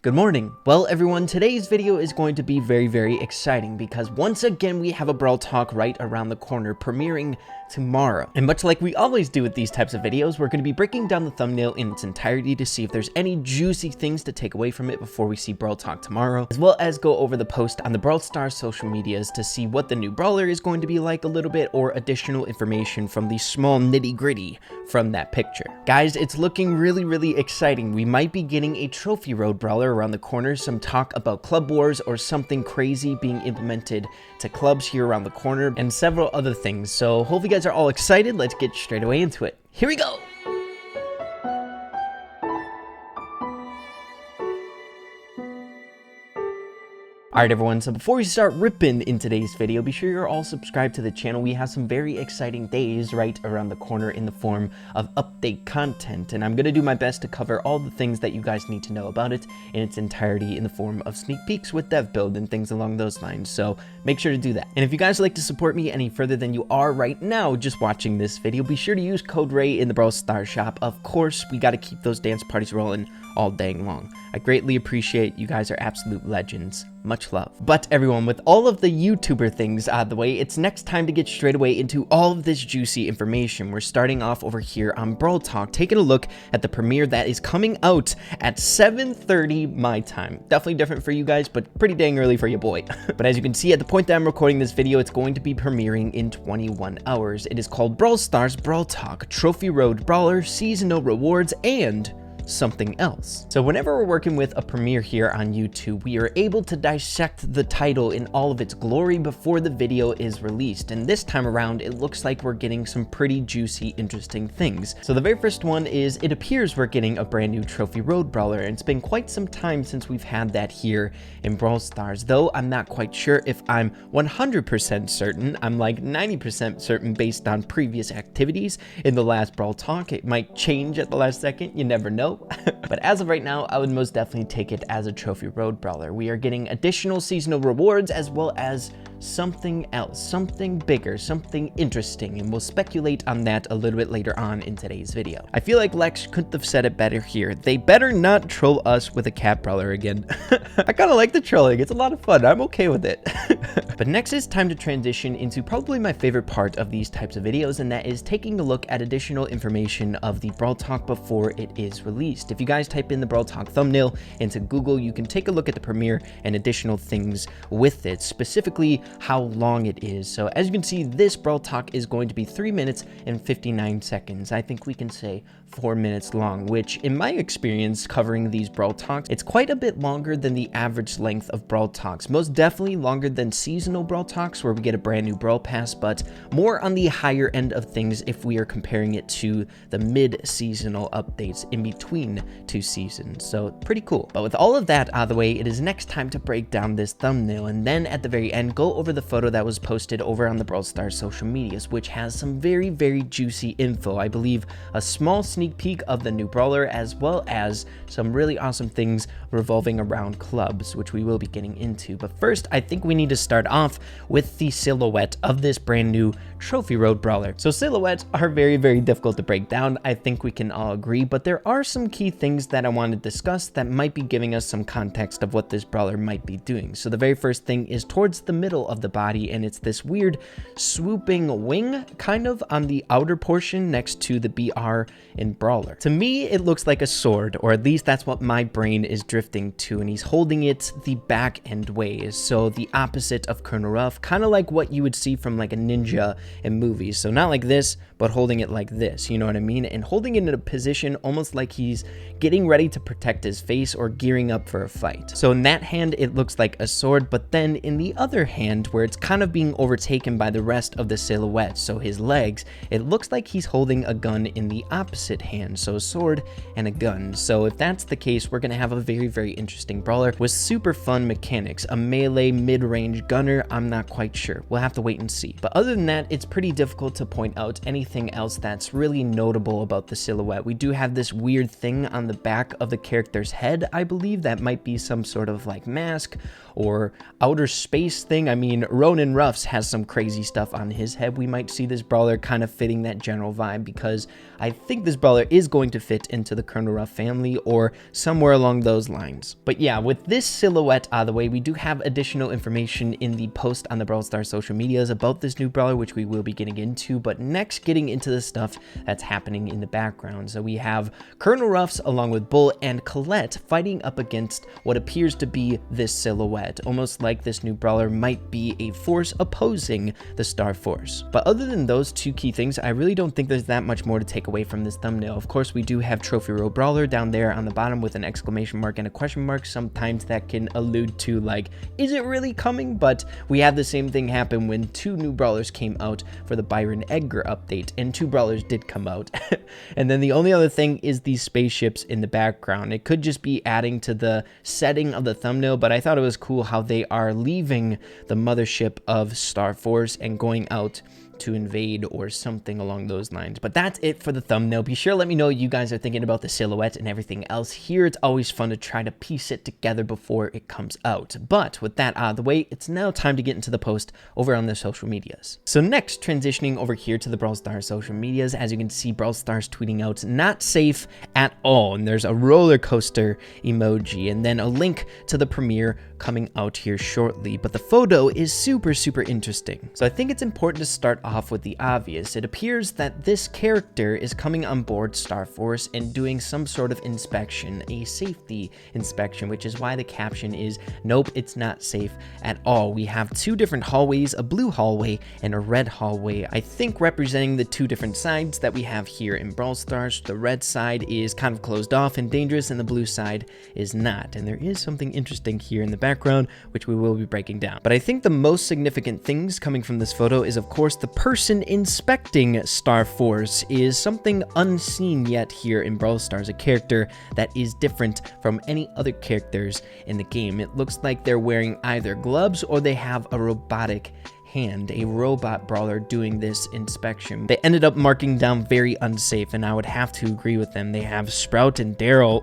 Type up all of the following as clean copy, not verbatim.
Good morning. Well, everyone, today's video is going to be very exciting because once again we have a Brawl Talk right around the corner premiering tomorrow. And much like we always do with these types of videos, we're going to be breaking down the thumbnail in its entirety to see if there's any juicy things to take away from it before we see Brawl Talk tomorrow, as well as go over the post on the Brawl Stars social medias to see what the new Brawler is going to be like a little bit, or additional information from the small nitty-gritty from that picture. Guys, it's looking really exciting. We might be getting a Trophy Road Brawler around the corner, some talk about club wars or something crazy being implemented to clubs here around the corner, and several other things. So hopefully you guys are all excited. Let's get straight away into it. Here we go. Alright everyone, so before we start ripping in today's video, be sure you're all subscribed to the channel. We have some very exciting days right around the corner in the form of update content, and I'm going to do my best to cover all the things that you guys need to know about it in its entirety in the form of sneak peeks with dev build and things along those lines, so make sure to do that. And if you guys would like to support me any further than you are right now just watching this video, be sure to use code RAY in the Brawl Stars shop. Of course, we got to keep those dance parties rolling all dang long. I greatly appreciate you guys are absolute legends. Much love. But everyone, with all of the YouTuber things out of the way, it's next time to get straight away into all of this juicy information. We're starting off over here on Brawl Talk, taking a look at the premiere that is coming out at 7:30 my time. Definitely different for you guys, but pretty dang early for your boy. But as you can see at the point that I'm recording this video, it's going to be premiering in 21 hours. It is called Brawl Stars Brawl Talk, Trophy Road Brawler, Seasonal Rewards, and something else. So whenever we're working with a premiere here on YouTube, we are able to dissect the title in all of its glory before the video is released, and this time around it looks like we're getting some pretty juicy, interesting things. So the very first one is, it appears we're getting a brand new Trophy Road Brawler, and it's been quite some time since we've had that here in Brawl Stars, though I'm not quite sure if I'm 100% certain. I'm like 90% certain based on previous activities in the last Brawl Talk. It might change at the last second, you never know. But as of right now, I would most definitely take it as a Trophy Road Brawler. We are getting additional seasonal rewards as well as something else, something bigger, something interesting, and we'll speculate on that a little bit later on in today's video. I feel like Lex couldn't have said it better here. They better not troll us with a cat brawler again. I kind of like the trolling. It's a lot of fun. I'm okay with it. But next it's time to transition into probably my favorite part of these types of videos, and that is taking a look at additional information of the Brawl Talk before it is released. If you guys type in the Brawl Talk thumbnail into Google, you can take a look at the premiere and additional things with it, specifically how long it is. So as you can see, this Brawl Talk is going to be 3 minutes and 59 seconds. I think we can say 4 minutes long, which in my experience covering these Brawl Talks, it's quite a bit longer than the average length of Brawl Talks. Most definitely longer than seasonal Brawl Talks where we get a brand new Brawl Pass, but more on the higher end of things if we are comparing it to the mid-seasonal updates in between two seasons. So pretty cool. But with all of that out of the way, it is next time to break down this thumbnail, and then at the very end go over the photo that was posted over on the Brawl Stars social medias, which has some very juicy info. I believe a small sneak peek of the new Brawler, as well as some really awesome things revolving around clubs, which we will be getting into. But first, I think we need to start off with the silhouette of this brand new Trophy Road Brawler. So silhouettes are very difficult to break down. I think we can all agree, but there are some key things that I want to discuss that might be giving us some context of what this Brawler might be doing. So the very first thing is towards the middle of the body, and it's this weird swooping wing kind of on the outer portion next to the BR in Brawler. To me, it looks like a sword, or at least that's what my brain is drifting to, and he's holding it the back end ways, so the opposite of Colonel Ruff, kind of like what you would see from like a ninja in movies. So not like this, but holding it like this, you know what I mean? And holding it in a position almost like he's getting ready to protect his face or gearing up for a fight. So in that hand, it looks like a sword, but then in the other hand, where it's kind of being overtaken by the rest of the silhouette, so his legs, it looks like he's holding a gun in the opposite hand, so a sword and a gun. So if that's the case, we're gonna have a very interesting Brawler with super fun mechanics. A melee mid-range gunner, I'm not quite sure. We'll have to wait and see. But other than that, it's pretty difficult to point out anything anything else that's really notable about the silhouette. We do have this weird thing on the back of the character's head, I believe, that might be some sort of like mask or outer space thing. I mean, Ronin Ruffs has some crazy stuff on his head. We might see this brawler kind of fitting that general vibe, because I think this brawler is going to fit into the Colonel Ruff family or somewhere along those lines. But yeah, with this silhouette out of the way, we do have additional information in the post on the Brawl Stars social medias about this new brawler, which we will be getting into. But next, getting into the stuff that's happening in the background. So we have Colonel Ruffs along with Bull and Colette fighting up against what appears to be this silhouette, almost like this new brawler might be a force opposing the Star Force. But other than those two key things, I really don't think there's that much more to take away from this thumbnail. Of course, we do have Trophy Row Brawler down there on the bottom with an exclamation mark and a question mark. Sometimes that can allude to like, is it really coming? But we had the same thing happen when two new brawlers came out for the Byron Edgar update, and two brawlers did come out. And then the only other thing is these spaceships in the background. It could just be adding to the setting of the thumbnail, but I thought it was cool how they are leaving the mothership of Star Force and going out to invade or something along those lines. But that's it for the thumbnail. Be sure to let me know what you guys are thinking about the silhouette and everything else here. It's always fun to try to piece it together before it comes out. But with that out of the way, it's now time to get into the post over on the social medias. So next, transitioning over here to the Brawl Stars social medias, as you can see, Brawl Stars tweeting out, "Not safe at all," and there's a roller coaster emoji, and then a link to the premiere coming out here shortly. But the photo is super interesting. So I think it's important to start off with the obvious. It appears that this character is coming on board Star Force and doing some sort of inspection, a safety inspection, which is why the caption is, "Nope, it's not safe at all." We have two different hallways, a blue hallway and a red hallway, I think representing the two different sides that we have here in Brawl Stars. The red side is kind of closed off and dangerous, and the blue side is not. And there is something interesting here in the background, which we will be breaking down. But I think the most significant things coming from this photo is, of course, the person inspecting Star Force is something unseen yet here in Brawl Stars, a character that is different from any other characters in the game. It looks like they're wearing either gloves or they have a robotic hand, a robot brawler doing this inspection. They ended up marking down very unsafe, and I would have to agree with them. They have Sprout and Daryl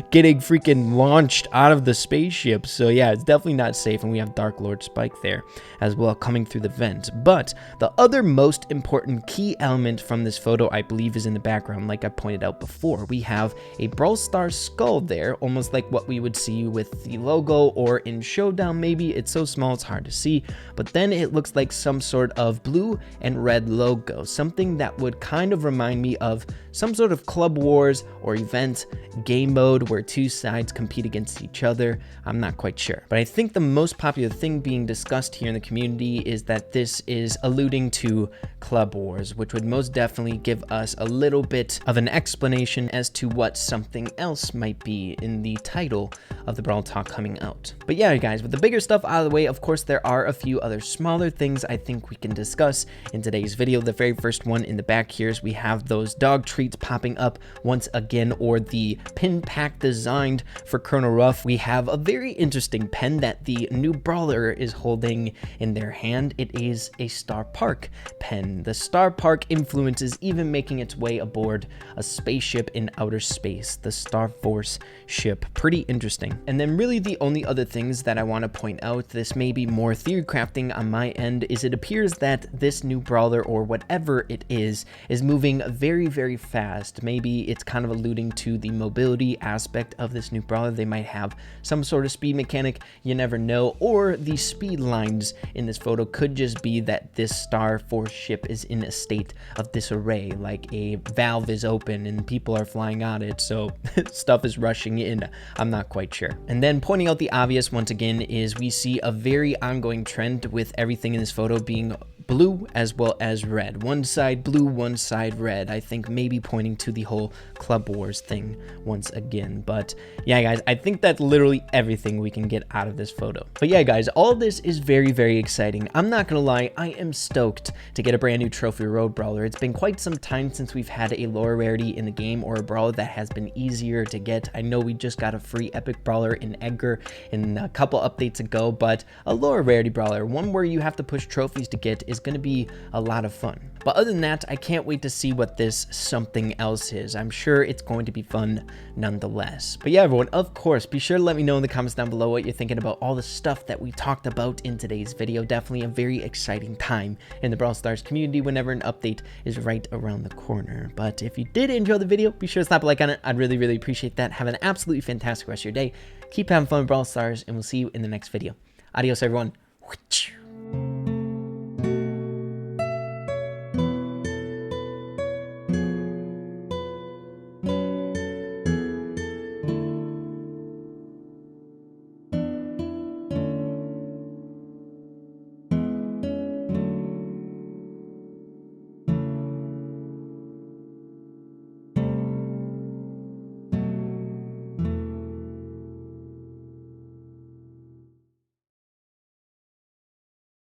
getting freaking launched out of the spaceship. So yeah, it's definitely not safe, and we have Dark Lord Spike there as well coming through the vent. But the other most important key element from this photo, I believe, is in the background. Like I pointed out before, we have a Brawl Stars skull there, almost like what we would see with the logo or in Showdown maybe. It's so small it's hard to see, but then it looks like some sort of blue and red logo, something that would kind of remind me of some sort of Club Wars or event game mode where two sides compete against each other. I'm not quite sure, but I think the most popular thing being discussed here in the community is that this is alluding to Club Wars, which would most definitely give us a little bit of an explanation as to what something else might be in the title of the Brawl Talk coming out. But yeah, guys, with the bigger stuff out of the way, of course, there are a few other smaller things I think we can discuss in today's video. The very first one in the back here is we have those dog treats popping up once again, or the pin pack designed for Colonel Ruff. We have a very interesting pen that the new brawler is holding in their hand. It is a Star Park pen. The Star Park influence is even making its way aboard a spaceship in outer space, the Star Force ship. Pretty interesting. And then really the only other things that I want to point out, this may be more theory crafting on my end, is it appears that this new brawler, or whatever it is moving very fast. Maybe it's kind of alluding to the mobility aspect of this new brawler. They might have some sort of speed mechanic, you never know, or the speed lines in this photo could just be that this Star Force ship is in a state of disarray, like a valve is open and people are flying on it, so stuff is rushing in. I'm not quite sure. And then pointing out the obvious once again is we see a very ongoing trend with everything in this photo being blue as well as red. One side blue, one side red. I think maybe pointing to the whole Club Wars thing once again. But yeah, guys, I think that's literally everything we can get out of this photo. But yeah, guys, all of this is very exciting. I'm not gonna lie, I am stoked to get a brand new Trophy Road Brawler. It's been quite some time since we've had a lower rarity in the game or a brawler that has been easier to get. I know we just got a free epic brawler in Edgar in a couple updates ago, but a lower rarity brawler, one where you have to push trophies to get, is going to be a lot of fun. But other than that, I can't wait to see what this something else is. I'm sure it's going to be fun nonetheless. But yeah, everyone, of course, be sure to let me know in the comments down below what you're thinking about all the stuff that we talked about in today's video. Definitely a very exciting time in the Brawl Stars community whenever an update is right around the corner. But if you did enjoy the video, be sure to slap a like on it. I'd really appreciate that. Have an absolutely fantastic rest of your day. Keep having fun with Brawl Stars, and we'll see you in the next video. Adios, everyone.